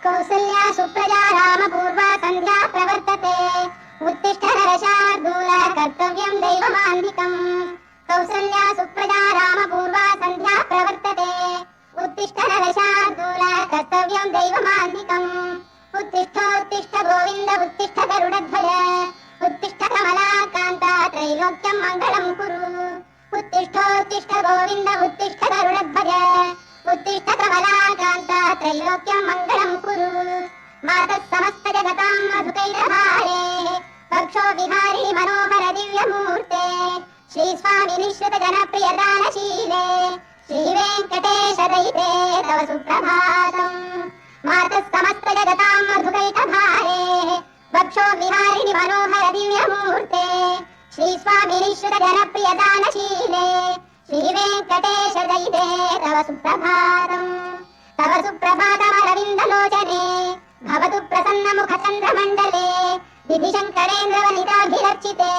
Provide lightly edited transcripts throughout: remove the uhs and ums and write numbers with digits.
कौसल्या सुप्रजा रामपूर्वा सन्ध्या प्रवर्तते उत्तिष्ठ नरशार्दूल कर्तव्यं दैवमान्धिकम् कौसल्या सुप्रजा रामपूर्वा सन्ध्या प्रवर्तते उत्तिष्ठ नरशार्दूल कर्तव्यं दैवमान्धिकम् उत्तिष्ठ गोविन्द उत्तिष्ठ गरुडध्वज उत्तिष्ठ कमलाकान्ता त्रैलोक्यं मङ्गलं कुरु उत्तिष्ठ गोविन्द उत्तिष्ठ गरुडध्वज उत्तिष्ठ कमलाकान्ता त्रैलोक्यं मङ्गलं कुरु मातः समस्त जगतां मधुकैरभारे वक्षो विहारी मनोहर दिव्यमूर्ते श्री स्वामी निःश्रुत जनप्रिय दानशीले श्री वेङ्कटेश दयिते तव सुप्रभातम् मातः समस्त जगतां मधुकैटभारे वक्षो विहारिणि मनोहर दिव्यमूर्ते श्री स्वामी निःश्रुत जनप्रिय दानशीले श्री वेङ्कटेश दयिते तव सुप्रभातम् तव सुप्रभातमरविन्दलोचने भवतु प्रसन्नमुख चन्द्रमण्डले विधिशङ्करेन्द्रवनिताभिरर्चिते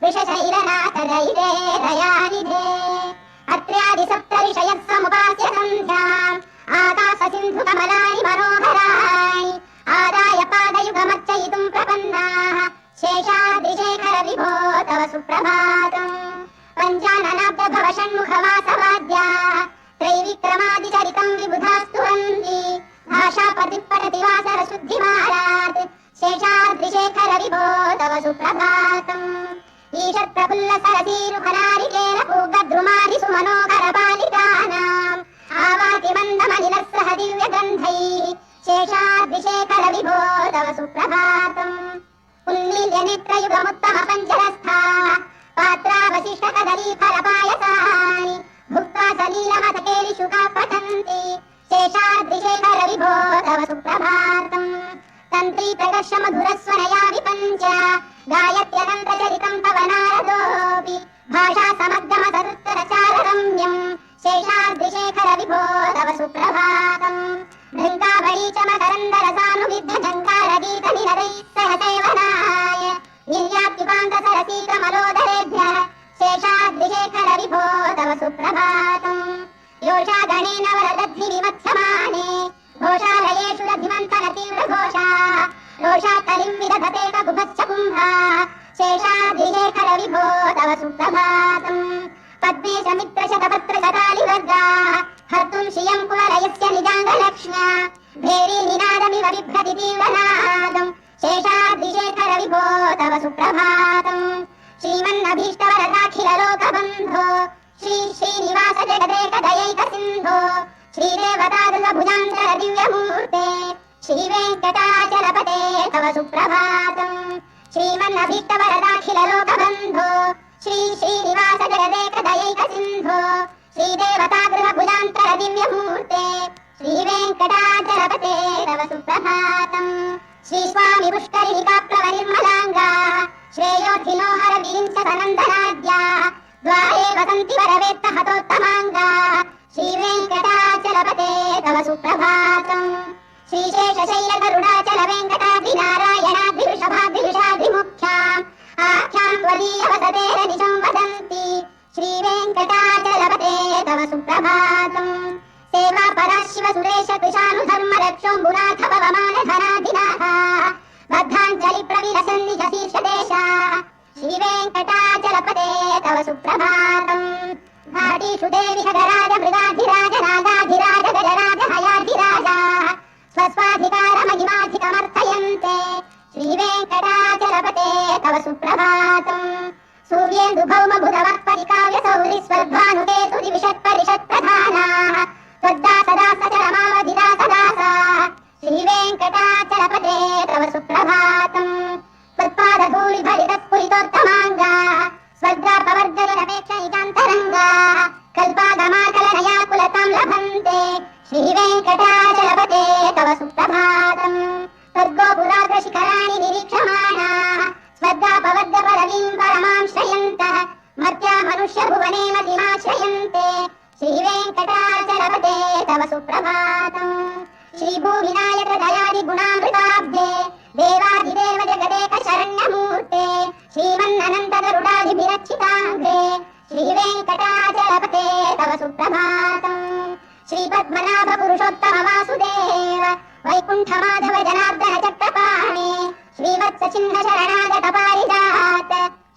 वृषशैलनाथ दयिते दयानिधे अत्र्यादि सप्तऋषयः समुपास्य सन्ध्याम् आकाश सिन्धु कमलानि मनोहराणि आदाय पादयुगमर्चयितुं प्रपन्नाः शेषाद्रिशेखर विभो तव सुप्रभातम् पञ्चाननाब्द भव षण्मुखवासवाद्याः त्रैविक्रमादिचरितं विबुधास्तुवन्ति भाषापतिपठति वासर शुद्धिमारात् शेषाद्रिशेखर विभो तव सुप्रभातम् ईषत् प्रफुल्ल सरसीरुखनारिकेल पूगद्रुमादिषु मनोहर बालिकानाम् आवाति मन्दमनिलः सह दिव्यगन्धैः शेषाद्रिशेखर विभो तव सुप्रभातम् उन्मील्य नेत्रयुगमुत्तम पञ्चरस्थाः पात्रावशिष्ट कदलीफलपायसानि भुक्त्वा सलीलमतकेलिषुकाः पठन्ति शेषाद्रिशेखर विभो तव सुप्रभातम् तन्त्री प्रकर्ष मधुरस्वरया विपञ्च गायत्यनन्तचरितं तव नारदोऽपि भाषा समग्रम सरुत्तरचाररम्यम् शेषाद्रिशेखर विभो तव सुप्रभातम् भृङ्गावळी च मकरन्दरसानुविद्ध झङ्कारगीतनिनदैः सह सेवनाय निर्यात्युपान्तसरसीकमलोदरेभ्यः शेषाद्रिशेखर विभो तव सुप्रभातम् योषा गणेन वरदध्विनिमत्समाने घोषालयेषु दधिमन्तन तीव्रघोषाः रोषाकलिं विदधते ककुभश्च कुम्भाः शेषाद्रिशेखर विभो तव सुप्रभातम् पद्मेश मित्रशतपत्रशतालिवर्गाः हर्तुं श्रियं कुवलयस्य निजाङ्गलक्ष्म्या भेरी निनादमिव बिभ्रति तीव्रनादम् शेषाद्रिशेखर विभो तव सुप्रभातम् श्रीमन्नभीष्टवरदाखिललोकबन्धो श्री श्रीनिवास जगदेकदयैक सिन्धो श्रीदेवतादुलभुजान्तర दिव्यमूर्ते श्रीवेङ्कटाचलपते तव सुप्रभातम् श्रीमन्नभीष्टवरदाखिललोकबन्धो श्री श्रीनिवास जगदेकदयैक सिन्धो श्रीदेवतादुलभुजान्तర दिव्यमूर्ते श्रीवेङ्कटाचलपते तव सुप्रभातम् श्रीस्वामि पुष्करिणिकाप्लवनिर्मलाङ्गा श्रेयोऽखिलोहर विरिञ्च सनन्दनाद्याः द्वारे वसन्ति वरवेत्त हतोत्तमाङ्गा श्रीवेङ्कटाचलपते तव सुप्रभातम् श्रीशेषशैलगरुडाचल वेङ्कटाद्रिनारायणाद्रिवृषभाद्रिवृषाद्रिमुख्याम् आख्यां त्वदीयवसतेरनिशं वदन्ति श्रीवेङ्कटाचलपते तव सुप्रभातम् सेवा परा शिव सुरेश कृशानुधर्म रक्षोऽम्बुनाथ पवमानधनाधिनाः बद्धाञ्जलि प्रविलसन्निज शीर्षदेशाः श्रीवेङ्कटाचलपते तव सुप्रभातम् घाटीषु देवि खगराज मृगाधिराज नागाधिराज गजराज हयाधिराजाः स्वस्वाधिकार महिमाधिकमर्थयन्ते श्रीवेङ्कटाचलपते तव सुप्रभातम् सूर्येन्दु भौम बुधवः परिकाव्य सौरि स्वर्भानुकेतु दिविषत्परिषत् प्रधानाः त्वद्दासदासचरमावधिदासदासाः श्रीवेङ्कटाचलपते तव सुप्रभातम् त्वत्पादधूलिभरितस्फुरितोत्तमाङ्गाः स्वर्गापवर्गनिरपेक्षनिजान्तरङ्गाः कल्पागमाकलनया कुलतां लभन्ते श्रीवेङ्कटाचलपते तव सुप्रभातम् स्वर्गोपुराग्रशिखराणि निरीक्षमाणाः स्वर्गापवर्गपदवीं परमां श्रयन्तः मर्त्या मनुष्यभुवने मतिमाश्रयन्ते श्रीवेङ्कटाचलपते तव सुप्रभातम् श्रीभूविनायक दयादिगुणामृताब्धे देवादिदेव जगदेक शरण्यमूर्ते श्रीमन्ननन्त गरुडादिभिरक्षिताङ्घ्रे श्रीवेङ्कटाचलपते तव सुप्रभातम् श्रीपद्मनाभ पुरुषोत्तम वासुदेव वैकुण्ठ माधव जनार्दन चक्रपाणे श्रीवत्स चिह्न शरणागत पारिजात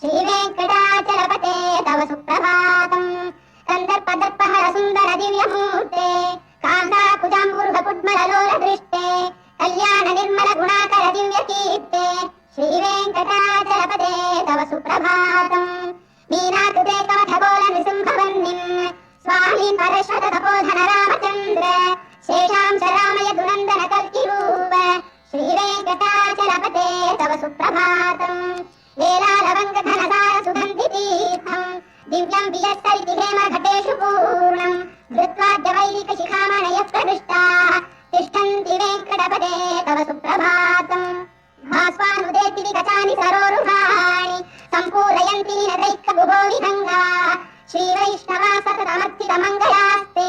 श्रीवेङ्कटाचलपते तव सुप्रभातम् कन्दर्पदर्पहर सुन्दर दिव्यमूर्ते कान्दाकुजाम्बुरुहकुड्मललोल दृष्टे कल्याण निर्मल गुणाकर दिव्यकीर्ते श्रीवेङ्कटाचलपते तव सुप्रभातम् मीनाकृते कमठगोल नृसिंहवह्निम् स्वामी परश्वत तपोधन रामचन्द्र शेषांश रामय दुनन्दन कल्किरूप श्रीवेङ्कटाचलपते तव सुप्रभातम् लीलालवङ्ग घनसार सुगन्धि तीर्थम् दिव्यम् वियत्सरिति हेम घटेषु पूर्णम् धृत्वाद्य वैदिक शिखामणयः प्रविष्टाः तिष्ठन्ति वेङ्कटपते तव सुप्रभातम् भास्वानुदेति विगतानि सरोरुहाणि सम्पूरयन्ति निनदैक्यगुभो विहङ्गाः श्रीवैष्णवा सततमर्थितमङ्गलास्ते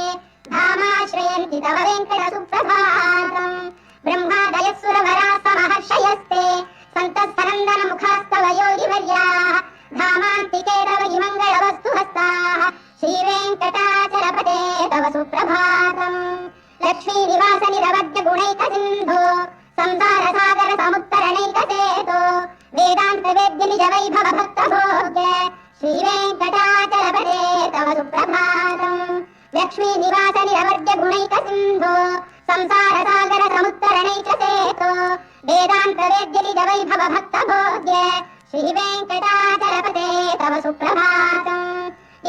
धामाश्रयन्ति तव वेङ्कट सुप्रभातम् ब्रह्मादयः सुरवराः समहर्षयस्ते सन्तस्तनन्दन मुखास्तव योगिवर्याः धामान्तिके तव हि मङ्गलवस्तुहस्ताः श्रीवेङ्कटाचलपते तव सुप्रभातम् लक्ष्मीनिवास निरवद्य गुणैक सिन्धो संसार सागर समुत्तरणैक सेतो वेदान्त वेद्य निज वैभव भक्त भोग्य श्रीवेङ्कटाचलपते तव सुप्रभातम् लक्ष्मीनिवास निरवद्य गुणैक सिन्धो संसार सागर समुत्तरणैक सेतो वेदान्त वेद्य निज वैभव भक्त भोग्य श्रीवेङ्कटाचलपते तव सुप्रभातम्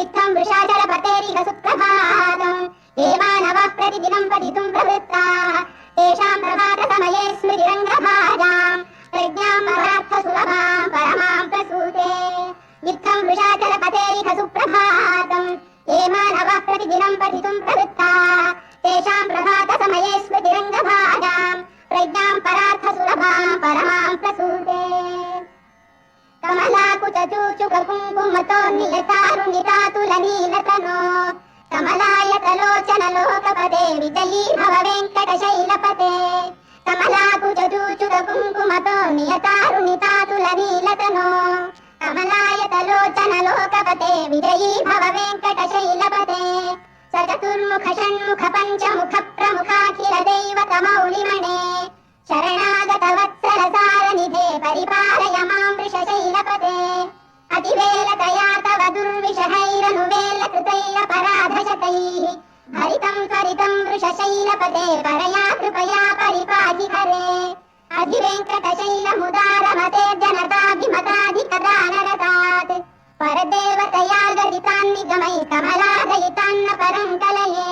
इत्थं वृषाचलपतेरिह सुप्रभातम् ये मानवाः प्रतिदिनं पठितुं प्रवृत्ताः तेषां प्रभातसमये स्मृतिरङ्गभाजाम् प्रज्ञां परार्थसुलभां परमां प्रसूते इत्थं वृषाचलपतेरिह सुप्रभातम् ये मानवाः प्रतिदिनं पठितुं प्रवृत्ताः तेषां प्रभातसमये स्मृतिरङ्गभाजाम् प्रज्ञां परार्थसुलभां परमां प्रसूते कमलाकुचूचुकुङ्कुमतो नियतारुणितातुलनीलतनो कमलायतलोचन लोकपते विजयी भव वेङ्कटशैलपते कमलाकुचूचुकुङ्कुमतो नियतारुणितातुलनीलतनो कमलायतलोचन लोकपते विजयी भव वेङ्कटशैलपते सचतुर्मुख षण्मुख पञ्चमुख प्रमुखाखिल दैवतमौलिमणे शरणागत वत्सल सारनिधे परिपालय मां वृषशैलपते अतिवेलतया तव दुर्विषहैरनुवेलकृतैरपराधशतैः भरितं त्वरितं वृषशैलपते परया कृपया परिपाहि हरे अधिवेङ्कटशैलमुदारमते जनताभिमताधिकदानरतात् परदेवतया गदितान्निगमै कमलादयितान्न परं कलये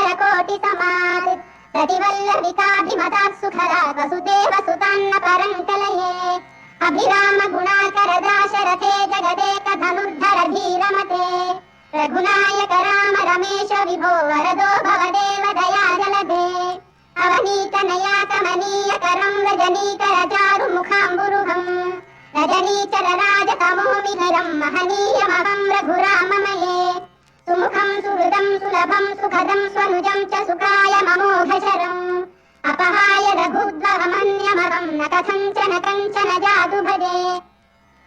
करवेणुरवावशगोपवधूचरकोटिवृतस्मरकोटिसमात् प्रतिवल्लविकाभिमतात् सुखरात् वसुदेव सुतान्न परं कलये अभिराम गुणाकरदाशरथे जगदेक धनुर्धर धीरमते रघुनायक राम रमेश विभो वरदो भवदेव दया जलदे अवनीतनया कमनीयकरं रजनीकर चारुमुखाम्बुरुहम् रजनीचर राजतमोमिहरं महनीयमहं रघुराममये सुमुखं सुहृदं सुलभं सुखदं स्वनुजं च सुखाय ममोघशरम् अपहाय रघुद्वहमन्यमहं न कथञ्चन कञ्चन जातु भजे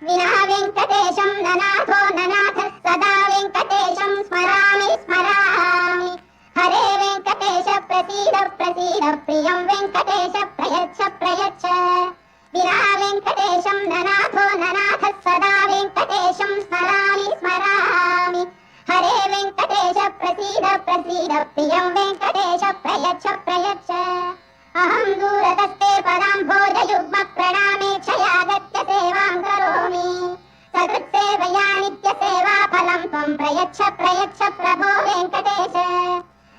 विना वेङ्कटेशं ननाथो ननाथः सदा वेङ्कटेशं स्मरामि स्मरामि हरे वेङ्कटेश प्रसीद प्रसीद प्रियं वेङ्कटेश प्रयच्छ प्रयच्छ विना वेङ्कटेशं ननाथो ननाथः सदा वेङ्कटेशं स्मरामि स्मरामि हरे वेङ्कटेश प्रसीद प्रसीद प्रियं वेङ्कटेश प्रयच्छ प्रयच्छ अहं दूरतस्ते पदाम्भोजयुग्म प्रणामेक्षयागत्य सेवां करोमि सकृत्सेवया नित्यसेवाफलं त्वं प्रयच्छ प्रयच्छ प्रभो वेङ्कटेश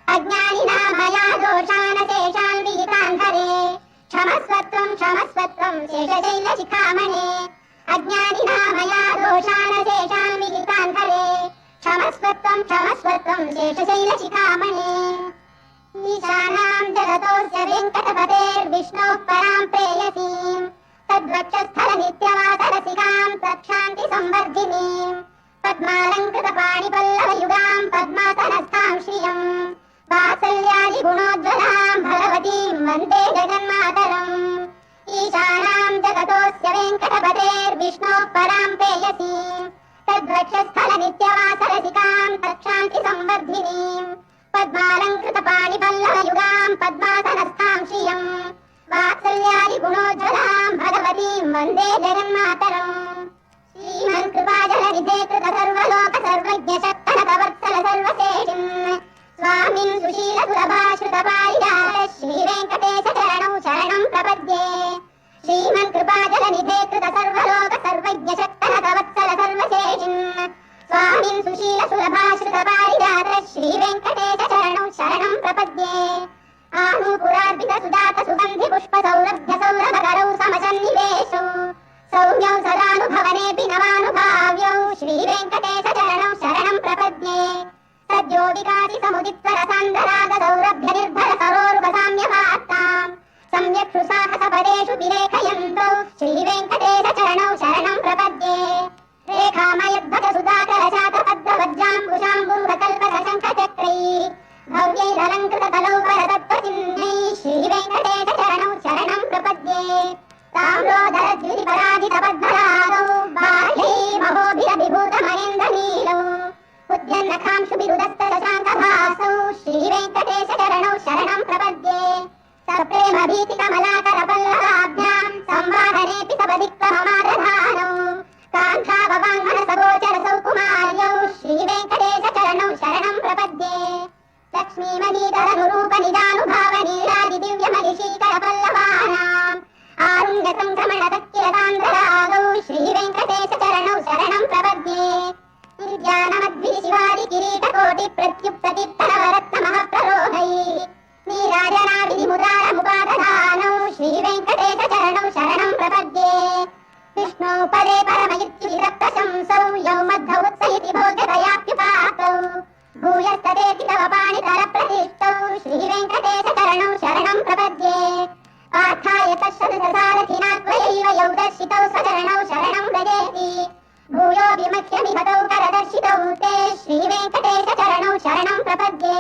अज्ञानिना मया दोषान् शेषान् विहितान् हरे क्षमस्वत्वं शेषशैलशिखामणे अज्ञानिना मया दोषान् शेषान् विहितान् हरे क्षमस्वत्वं शेषशैलशिखामणे ईशानां जगतोऽस्य वेङ्कटपतेर्विष्णोः परां प्रेयसीम् तद्वक्षस्थल नित्यवासरसिकां तत्क्षान्ति संवर्धिनीम् पद्मालङ्कृतपाणिपल्लवयुगां पद्मासनस्थां श्रियम् वात्सल्यादिगुणोज्ज्वलां भगवतीं वन्दे जगन्मातरम् ईशानां जगतोऽस्य वेङ्कटपतेर्विष्णोः परां प्रेयसीम् तद्वक्षस्थल नित्यवासरसिकां रसिकाम् तत्क्षान्ति संवर्धिनीम् पद्मालङ्कृत पाणिपल्लवयुगाम् पद्मासनस्थाम् श्रियम् वात्सल्यादि गुणोज्ज्वलाम् भगवतीम् वन्दे जगन्मातरम् श्रीमन्कृपाजलनिधे कृत सर्वलोक सर्वज्ञ शक्तनतवत्सल सर्वशेषिन् स्वामिन् सुशील सुलभाश्रुत पारिजात श्रीवेङ्कटेश चरणौ शरणम् प्रपद्ये श्रीमन्कृपाजलनिधे कृत सर्वलोक सर्वज्ञ शक्तनतवत्सल सर्वशेषिन् स्वामिन् सुशील सुलभाश्रुत पारिजात श्रीवेङ्कटेश चरणौ शरणम् प्रपद्ये आनूपुरार्पित सुजात सुगन्धि पुष्प सौरभ्य सौरभकरौ समसन्निवेशौ सौम्यौ सदानुभवनेऽपि नवानुभाव्यौ श्रीवेङ्कटेश चरणौ शरणम् प्रपद्ये सद्यो विकासि समुदित्वर सान्द्रराग सौरभ्य निर्भर सरोरुपसाम्यवार्ताम् सम्यक् सुसाहस पदेषु विलेखयन्तौ श्रीवेङ्कटेश चरणौ शरणम् प्रपद्ये रेखामयद्भट सुधाकर शाख पद्मवज्राम्बुशाम्बुरुहकल्पक शङ्खचक्रैः भव्यैरलङ्कृत कलौपर तत्त्वचिह्नैः श्रीवेङ्कटेश चरणौ शरणम् प्रपद्ये ताम्रोदर द्विपराजित पद्मरागौ बाह्यैः महोभिरभिभूत महेन्द्रनीलौ उद्यन्नखांशुभिरुदस्त शशाङ्कभासौ श्रीवेङ्कटेश चरणौ शरणम् प्रपद्ये सप्रेम भीति कमलाकर पल्लवाभ्याम् संवाहनेऽपि सपदिक्रममादधानौ कान्थाववाङ्मन सगोचर सौकुमार्यौ श्रीवेङ्कटेश चरणौ शरणम् प्रपद्ये लक्ष्मीमणीधरनुरूप निजानुभावनीलादि दिव्यमलिशीकर पल्लवानाम् आरुण्य संक्रमण तत्किरतान्द्ररागौ श्रीवेङ्कटेश चरणौ शरणम् प्रपद्ये निर्ज्ञानमद्भिः शिवादि किरीटकोटि प्रत्युत्पतित्तरवरत्नमः प्ररोहैः नीराजनाविधिमुदारमुपादधानौ श्रीवेङ्कटेश चरणौ शरणम् प्रपद्ये विष्णौ पदे परमयुक्तिविरक्तशंसौ यौ मद्धौ उत्सयति भोग्यतयाप्युपातौ भूयस्तदेति तव पाणितरप्रतिष्ठौ श्रीवेङ्कटेश चरणौ शरणम् प्रपद्ये पार्थाय तत्सदसारथिनात्वयैव यौ दर्शितौ स्वचरणौ शरणम् व्रजेति भूयो विमख्यमिहतौ करदर्शितौ ते श्रीवेङ्कटेश चरणौ शरणम् प्रपद्ये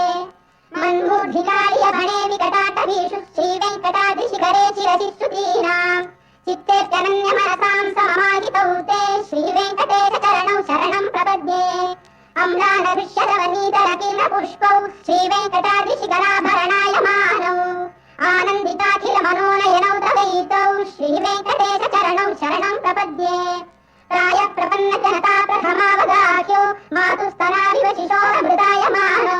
मन्मूर्धिकार्यभणे विकटाटवीषु श्रीवेङ्कटाद्रिशिखरे चिरशिश्रुतीनाम् चित्तेऽप्यनन्यमनसाम् सममाहितौ ते श्रीवेङ्कटेश चरणौ शरणम् प्रपद्ये अम्लानदृश्यतवनीतरकिरणपुष्पौ श्रीवेङ्कटाद्रिशिखराभरणायमानौ आनन्दिताखिल मनोनयनौ तवैतौ श्रीवेङ्कटेश चरणौ शरणम् प्रपद्ये प्रायः प्रपन्न जनता प्रथमावगाह्यो मातुस्तनाविव शिशोरमृदायमानौ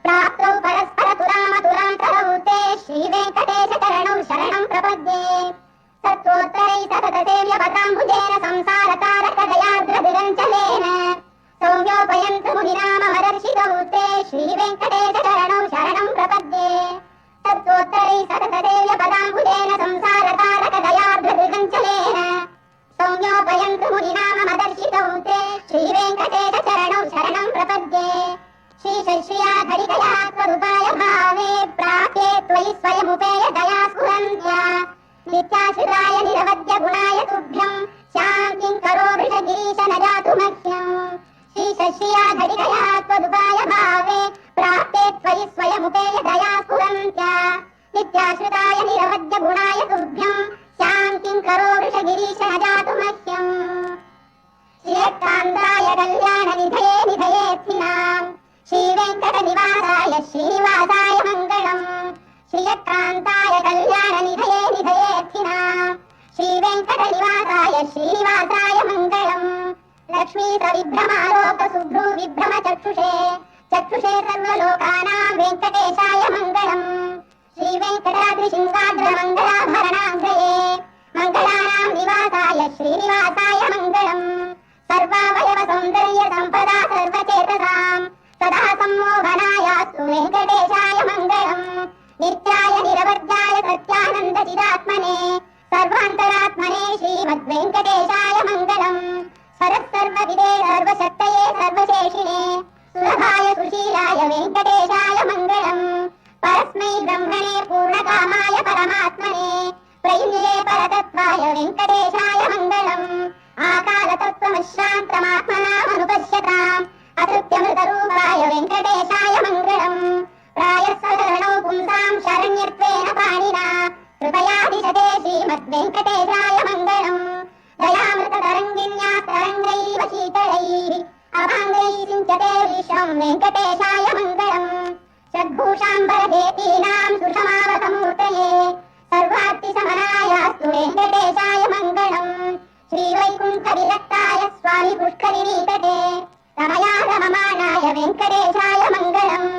प्राप्तौ परस्पर तुलामतुलान्तरौ ते श्रीवेङ्कटेश चरणौ शरणम् प्रपद्ये सत्त्वोत्तरैः सततसेव्यपदाम्बुजेन संसारतारकदयार्द्रदिगञ्चलेन सौम्योपयन्तु मुनिनाममदर्शितौ ते श्रीवेङ्कटेश चरणौ शरणम् प्रपद्ये सत्त्वोत्तरैः सततसेव्यपदाम्बुजेन संसारतारकदयार्द्रदिगञ्चलेन सौम्योपयन्तु मुनिनाममदर्शितौ ते श्रीवेङ्कटेश चरणौ शरणम् प्रपद्ये श्रीशश्रिया धरिकया त्वदुपाय भावे प्राप्ये त्वयि स्वयमुपेय दया स्फुरन्त्या नित्याश्रिताय निरवद्य गुणाय तुभ्यम् शान्तिं करो वृषगिरीश न जातु मह्यम् श्रीशश्रिया धरिकया त्वदुपाय भावे प्राप्ये त्वयि स्वयमुपेय दया स्फुरन्त्या नित्याश्रिताय निरवद्य गुणाय तुभ्यम् शान्तिं करो वृषगिरीश न जातु मह्यम् श्रीयकान्ताय कल्याणनिधये निधयेऽर्थिनाम् श्रीवेङ्कटनिवासाय श्रीनिवासाय मङ्गलम् श्रीयकान्ताय कल्याणनिधये निधयेऽर्थिनाम् श्रीवेङ्कटनिवासाय श्रीनिवासाय मङ्गलम् लक्ष्मी सविभ्रमालोक सुभ्रू विभ्रम चक्षुषे चक्षुषे सर्वलोकानाम् वेङ्कटेशाय मङ्गलम् श्रीवेङ्कटाद्रिशृङ्गाग्रमङ्गलाभरणाग्रये मङ्गलानाम् निवासाय श्रीनिवासाय मङ्गलम् सर्वावयव सौन्दर्य सम्पदा सर्वचेतसाम् सदा सम्मोहनायास्तु वेङ्कटेशाय मङ्गलम् नित्याय निरवध्याय सत्यानन्दचिदात्मने सर्वान्तरात्मने श्रीमद्वेङ्कटेशाय मङ्गलम् सरस्सर्वविदे सर्वशक्तये सर्वशेषिणे सुलभाय सुशीलाय वेङ्कटेशाय मङ्गलम् परस्मै ब्रह्मणे पूर्णकामाय परमात्मने प्रयुञ्जे परतत्त्वाय वेङ्कटेशाय मङ्गलम् आकालतत्त्वमश्रान्तमात्मनामनुपश्यताम् अतृप्यमृतरूपाय वेङ्कटेशाय मङ्गलम् प्रायस्वशरणौ पुंसाम् शरण्यत्वेन पाणिना कृपयादिशते श्रीमद्वेङ्कटेशाय मङ्गलम् दयामृततरङ्गिन्या तरङ्गैव शीतलैः अभाङ्गैः सिञ्चते विश्वं वेङ्कटेशाय मङ्गलम् षड्भूषाम्बरधेतीनां सुषमावतमूर्तये सर्वार्तिशमनायास्तु वेङ्कटेशाय मङ्गलम् श्रीवैकुण्ठविरक्ताय स्वामि पुष्करिणीतटे रमया रममाणाय वेङ्कटेशाय मङ्गलम्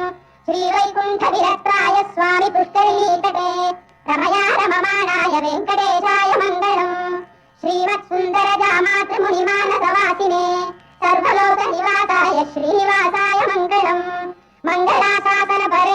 श्रीवैकुण्ठविरक्ताय स्वामि पुष्करिणीतटे रमया रममाणाय वेङ्कटेशाय मङ्गलम् श्रीमत्सुन्दरजामातृमुनिमानसवासिने सर्वलोकनिवासाय श्रीनिवासाय मङ्गलम् मङ्गलाशासनपर